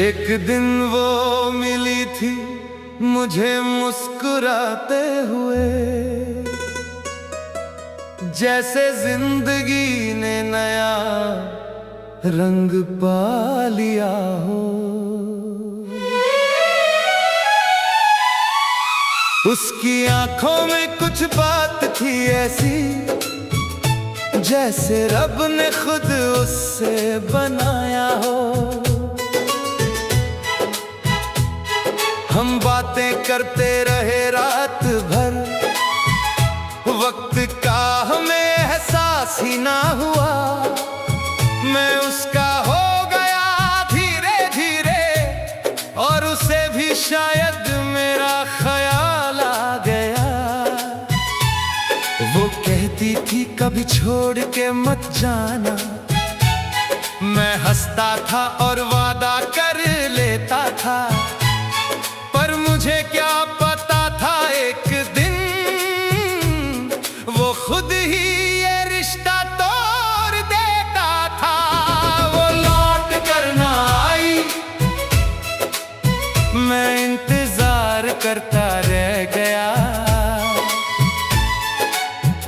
एक दिन वो मिली थी मुझे मुस्कुराते हुए, जैसे जिंदगी ने नया रंग पा लिया हो। उसकी आंखों में कुछ बात थी ऐसी, जैसे रब ने खुद उससे बनाया हो। हम बातें करते रहे रात भर, वक्त का हमें एहसास ही ना हुआ। मैं उसका हो गया धीरे धीरे, और उसे भी शायद मेरा ख्याल आ गया। वो कहती थी कभी छोड़ के मत जाना, मैं हंसता था और वादा कर लेता था। पर मुझे क्या पता था एक दिन वो खुद ही ये रिश्ता तोड़ देता था। वो लौट कर ना आई, मैं इंतजार करता रह गया।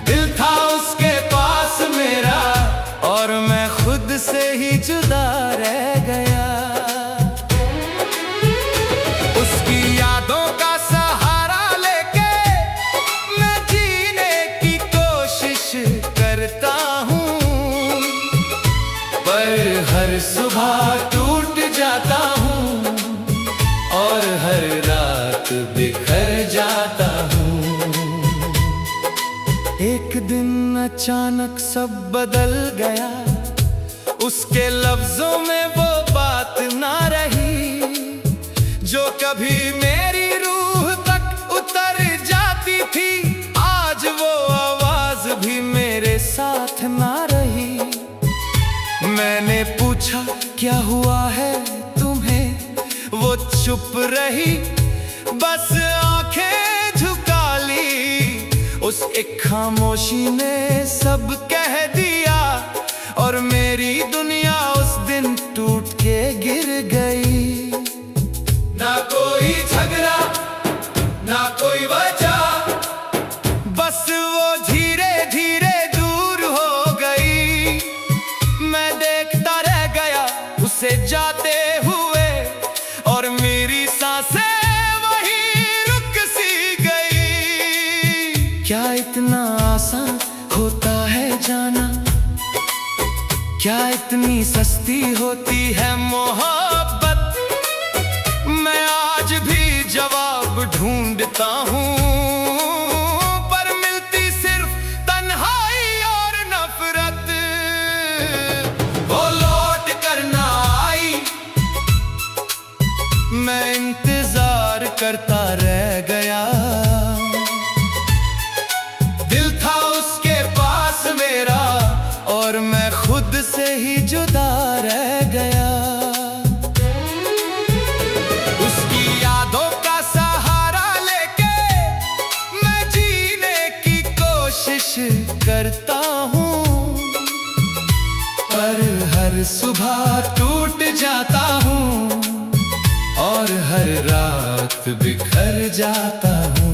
दिल था उसके पास मेरा, और मैं खुद से ही जुदा रह गया। उसकी यादों का सहारा लेके मैं जीने की कोशिश करता हूँ, पर हर सुबह टूट जाता हूँ और हर रात बिखर जाता हूँ। एक दिन अचानक सब बदल गया, उसके लफ्जों में वो बात ना रही जो कभी मेरी रूह तक उतर जाती थी। आज वो आवाज भी मेरे साथ ना रही। मैंने पूछा क्या हुआ है तुम्हें, वो चुप रही, बस आंखें झुका ली। उस एक खामोशी ने सब कह दिया, और मेरी दुनिया उस दिन टूट के गिर गई। ना कोई झगड़ा, ना कोई वजह, बस वो धीरे धीरे दूर हो गई। मैं देखता रह गया उसे जाते हुए, और मेरी सांसें वहीं रुक सी गई। क्या इतना आसान होता है जाना, क्या इतनी सस्ती होती है मोहब्बत। मैं आज भी जवाब ढूंढता हूँ, पर मिलती सिर्फ तन्हाई और नफरत। वो लौट कर ना आई, मैं इंतजार करता रह गया। दिल था उसके पास मेरा, और मैं खुद से ही जुदा रह गया। करता हूँ, पर हर सुबह टूट जाता हूँ और हर रात बिखर जाता हूँ।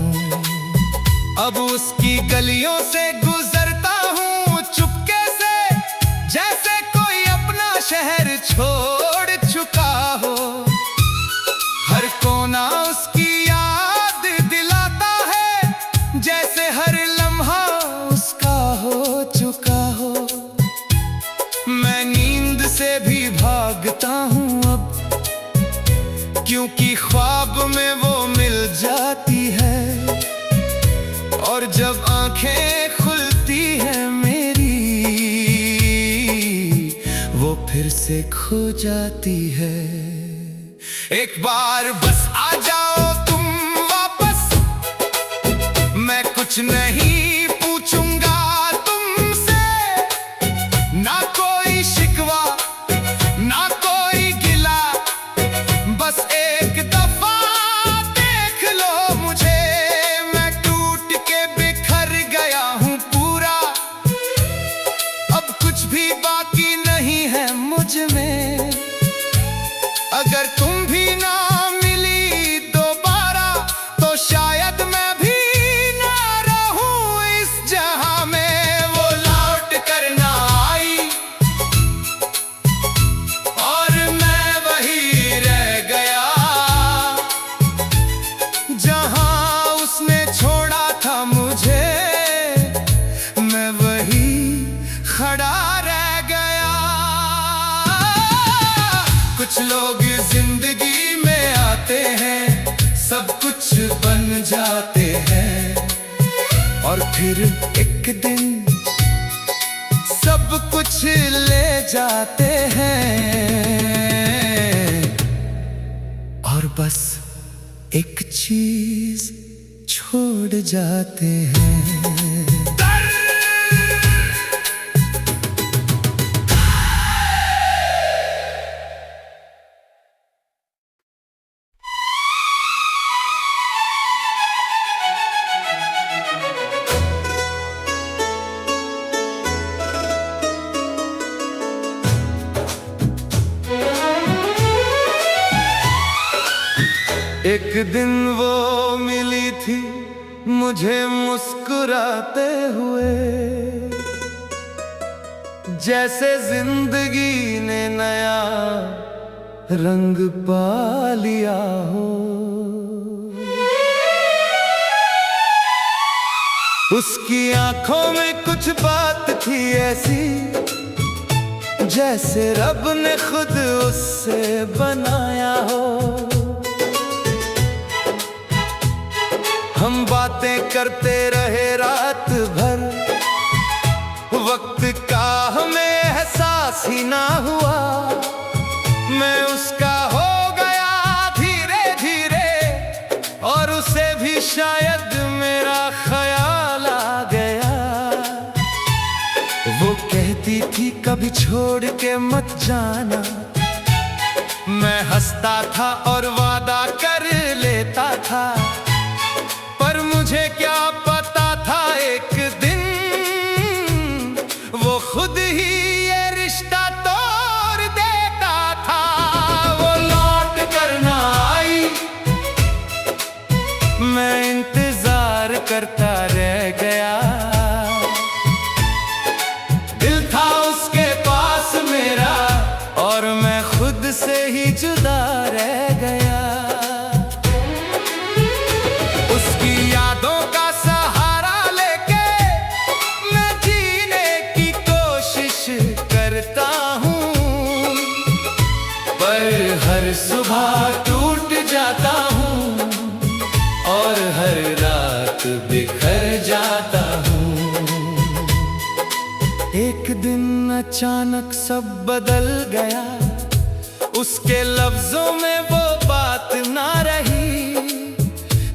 अब उसकी गलियों से गुजरता हूँ चुपके से, जैसे कोई अपना शहर छोड़ चुका हो। हर कोना उसकी याद दिलाता है, जैसे हर लम्हा उसका हो चुका हो। मैं नींद से भी भागता हूँ अब, क्योंकि ख्वाब में वो मिल जाती है, और जब आंखें खुलती हैं मेरी, वो फिर से खो जाती है। एक बार बस आ जाओ तुम वापस, मैं कुछ नहीं पूछूंगा तुमसे। ना कोई शिकवा, ना कोई गिला, बस एक दफा देख लो मुझे। मैं टूट के बिखर गया हूँ पूरा, अब कुछ भी बाकी नहीं है मुझ में। अगर तुम भी ना मिली दोबारा तो शायद मैं भी ना रहूं इस जहां में। वो लौट कर ना आई और मैं वही रह गया जहां उसने छोड़ा था मुझे, मैं वही खड़ा रह गया। कुछ लोग जिंदगी में आते हैं, सब कुछ बन जाते हैं और फिर एक दिन सब कुछ ले जाते हैं और बस एक चीज छोड़ जाते हैं। एक दिन वो मिली थी मुझे मुस्कुराते हुए, जैसे जिंदगी ने नया रंग पा लिया हो। उसकी आंखों में कुछ बात थी ऐसी, जैसे रब ने खुद उससे बनाया हो। हम बातें करते रहे रात भर, वक्त का हमें एहसास ही ना हुआ। मैं उसका हो गया धीरे धीरे और उसे भी शायद मेरा ख्याल आ गया। वो कहती थी कभी छोड़ के मत जाना, मैं हंसता था और वादा कर लेता था, पर मुझे क्या पता था एक दिन वो खुद ही ये रिश्ता तोड़ देता था। वो लौट कर ना आई, मैं इंतजार करता रह गया। दिल था उसके पास मेरा और मैं खुद से ही जुदा रह गया। हर सुबह टूट जाता हूँ और हर रात बिखर जाता हूँ। एक दिन अचानक सब बदल गया, उसके लफ्जों में वो बात ना रही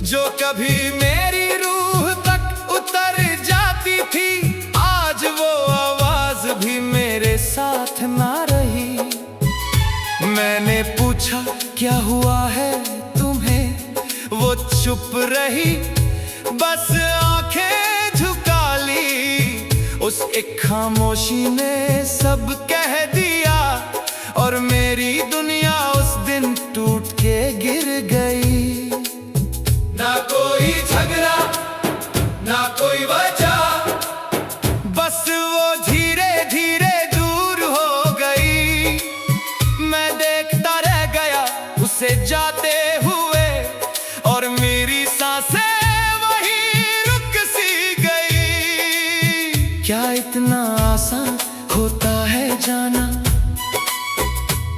जो कभी मेरी रूह तक उतर जाती थी। आज वो आवाज भी मेरे साथ ना रही। मैंने पूछा क्या हुआ है तुम्हें, वो चुप रही, बस आंखें झुका ली। उस एक खामोशी ने सब कह दिया और मेरी दुनिया उस दिन टूट के गिर गई। ना कोई झगड़ा ना कोई वजह, बस वो धीरे धीरे दूर हो गई। मैं देखता रह गया उसे जाते हुए और मेरी सांसें वहीं रुक सी गई। क्या इतना आसान होता है जाना,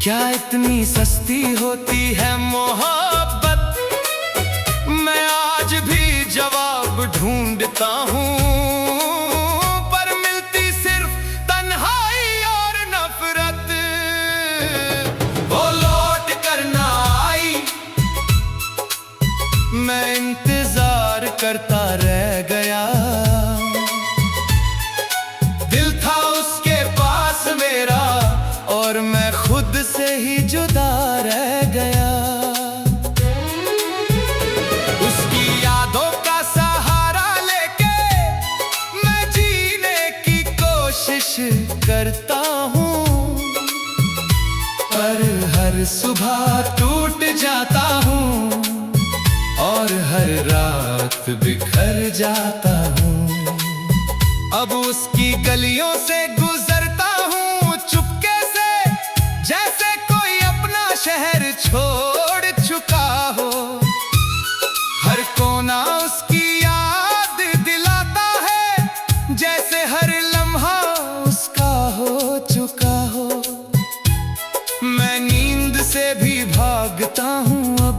क्या इतनी सस्ती होती है मोहब्बत। मैं आज भी जवाब ढूंढता हूँ, पर मिलती सिर्फ तन्हाई और नफरत। वो लौट कर ना आई, मैं इंतजार करता रह गया। दिल था उसके पास मेरा और मैं खुद से ही जुदा रह गया। उसकी यादों का सहारा लेके पर हर सुबह टूट जाता हूँ और हर रात बिखर जाता हूँ। अब उसकी गलियों से गुजरता हूँ चुपके से, जैसे कोई अपना शहर छोड़ चुका हो। हर कोना उसकी याद दिलाता है, जैसे हर लम्हा उसका हो चुका हो। मैं नींद से भी भागता हूँ अब,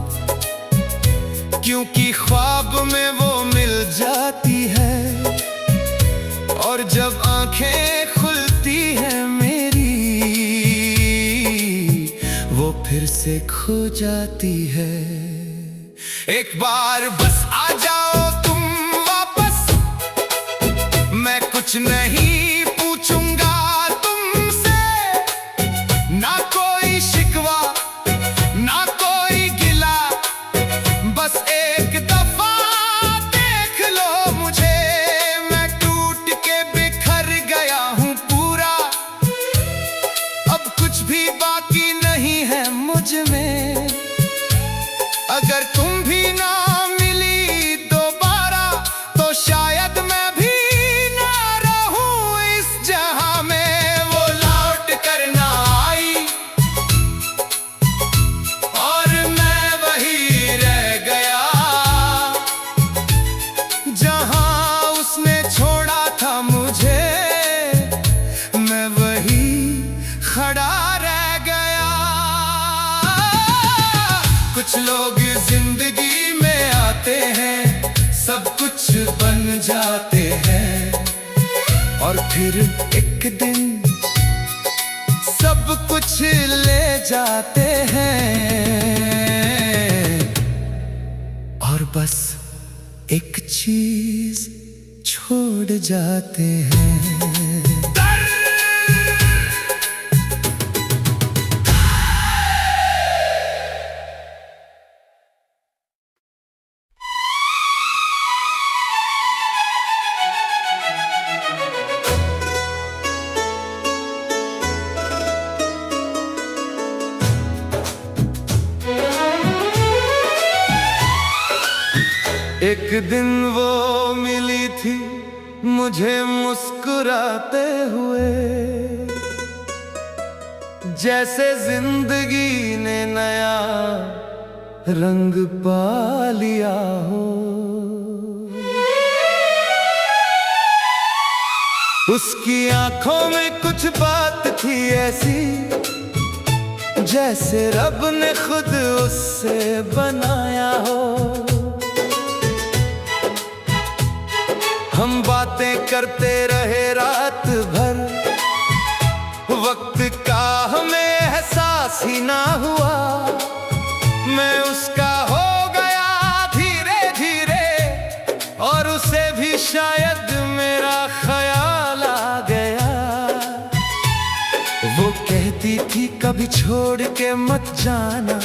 क्योंकि ख्वाब में वो मिल जाती है। और जब आंखें खुलती हैं मेरी, वो फिर से खो जाती है। एक बार बस आ जाओ तुम वापस, मैं कुछ नहीं पूछूंगा तुमसे। ना कोई शिकवा ना कोई गिला, बस एक दफा देख लो मुझे। मैं टूट के बिखर गया हूँ पूरा, अब कुछ भी बाकी नहीं है मुझ में। अगर तुम भी ना मिली दोबारा, तो शायद मैं भी ना रहूं इस जहां में। वो लौट कर ना आई और मैं वही रह गया, जहां उसने छोड़ा था मुझे। मैं वही खड़ा रह गया। कुछ लोग जिंदगी में आते हैं, सब कुछ बन जाते हैं, और फिर एक दिन सब कुछ ले जाते हैं। और बस एक चीज छोड़ जाते हैं। एक दिन वो मिली थी मुझे मुस्कुराते हुए, जैसे जिंदगी ने नया रंग पा लिया हो। उसकी आंखों में कुछ बात थी ऐसी, जैसे रब ने खुद उससे बनाया हो। हम बातें करते रहे रात भर, वक्त का हमें एहसास ही ना हुआ। मैं उसका हो गया धीरे धीरे, और उसे भी शायद मेरा ख्याल आ गया। वो कहती थी कभी छोड़ के मत जाना,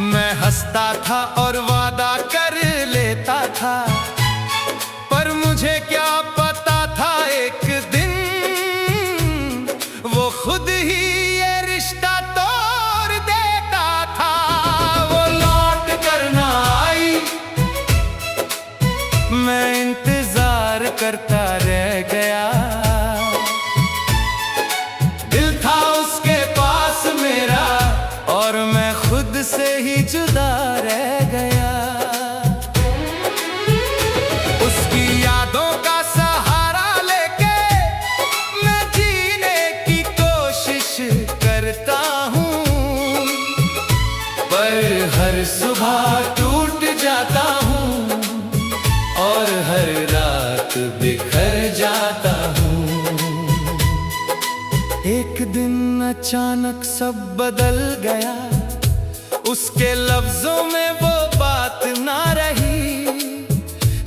मैं हंसता था और वादा कर लेता था। पर मुझे क्या पता था एक दिन वो खुद ही ये रिश्ता तोड़ देता था। वो लौट कर ना आई, मैं इंतजार करता रह गया। दिल था उसके पास मेरा, और मैं खुद से ही जुदा रह गया। यादों का सहारा लेके मैं जीने की कोशिश करता हूँ, पर हर सुबह टूट जाता हूँ और हर रात बिखर जाता हूँ। एक दिन अचानक सब बदल गया, उसके लफ्जों में वो बात ना रही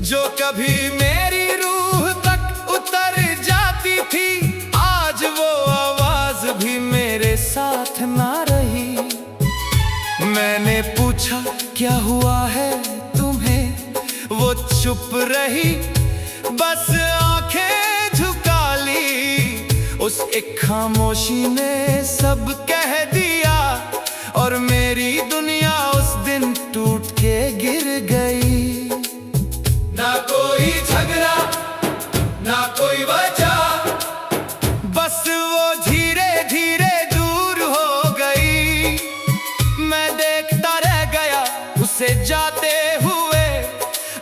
जो कभी मेरी रूह तक उतर जाती थी। आज वो आवाज भी मेरे साथ ना रही। मैंने पूछा क्या हुआ है तुम्हें, वो चुप रही, बस आंखें झुका ली। उस एक खामोशी ने सब कह दिया, और मेरी दुनिया उस दिन टूट के गिर गई। ना कोई झगड़ा, ना कोई वजह, बस वो धीरे धीरे दूर हो गई। मैं देखता रह गया उसे जाते हुए,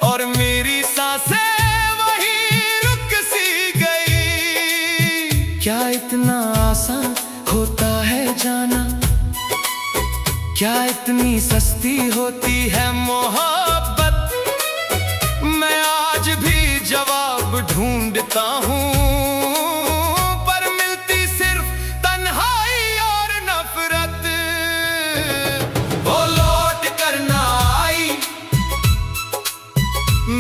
और मेरी सांसें वहीं रुक सी गई। क्या इतना आसान होता है जाना, क्या इतनी सस्ती होती है मोहब्बत। मैं आज भी जवाब ढूंढता हूँ, पर मिलती सिर्फ तन्हाई और नफरत। वो लौट कर ना आई,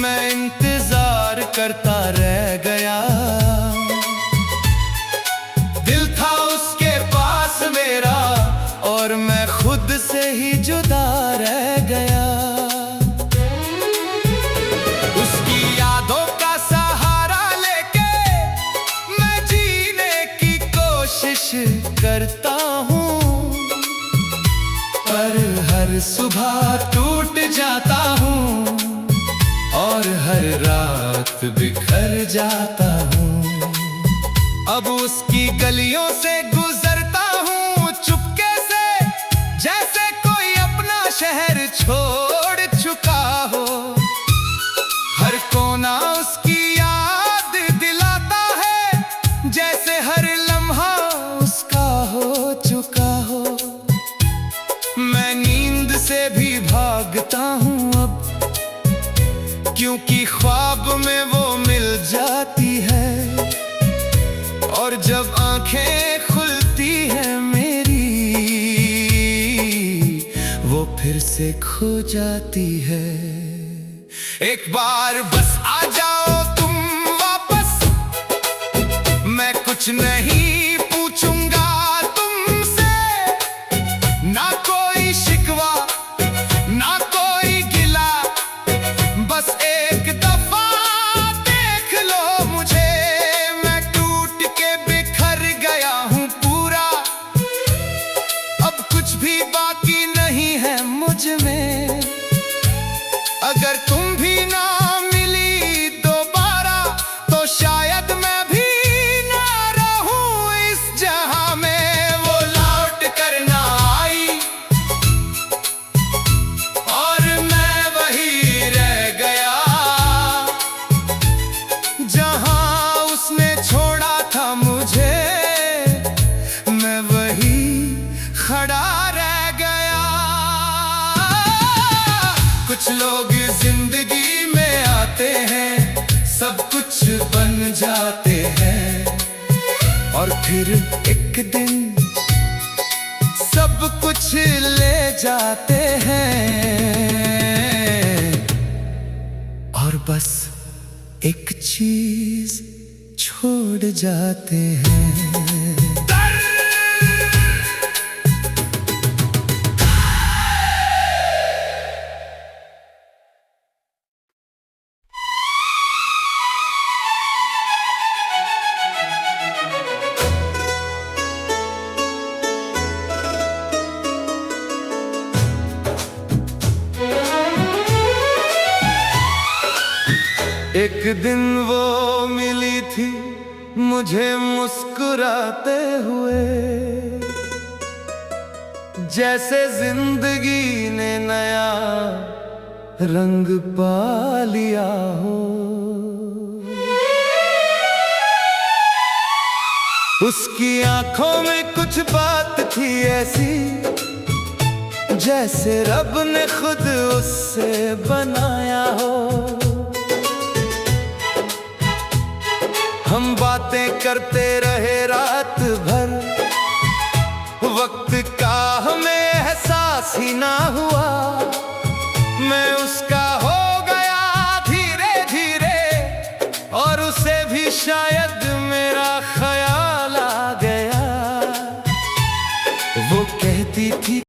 मैं इंतजार करता रह गया। दिल था उसके पास मेरा, और मैं खुद से ही जुदा रह गया। उसकी यादों का सहारा लेके मैं जीने की कोशिश करता हूँ, पर हर सुबह टूट जाता हूँ, और हर रात बिखर जाता हूँ। अब उसकी गलियों से गुजरता हूँ चुपके से, जैसे कोई अपना शहर छोड़ चुका हो। हर कोना उसकी याद दिलाता है, जैसे हर लम्हा उसका हो चुका हो। मैं नींद से भी भागता हूँ अब, क्योंकि ख्वाब में वो मिल जाती है, और जब आंखें खुलती हैं मेरी, वो फिर से खो जाती है। एक बार बस आ जाओ तुम वापस, मैं कुछ नहीं पूछूंगा तुमसे। ना कोई शिकवा, ना कोई गिला, बस एक दफा देख लो मुझे। मैं टूट के बिखर गया हूँ पूरा, अब कुछ भी बाकी नहीं है मुझ में। अगर तुम भी ना मिली दोबारा, तो शायद मैं भी ना रहूं इस जहां में। वो लौट कर ना आई, और मैं वही रह गया जहां उसने छोड़ा था मुझे। मैं वही खड़ा रह गया। कुछ लोग जिंदगी में आते हैं, सब कुछ बन जाते हैं, और फिर एक दिन सब कुछ ले जाते हैं, और बस एक चीज छोड़ जाते हैं। एक दिन वो मिली थी मुझे मुस्कुराते हुए, जैसे जिंदगी ने नया रंग पा लिया हो। उसकी आंखों में कुछ बात थी ऐसी, जैसे रब ने खुद उससे बनाया हो। हम बातें करते रहे रात भर, वक्त का हमें एहसास ही ना हुआ।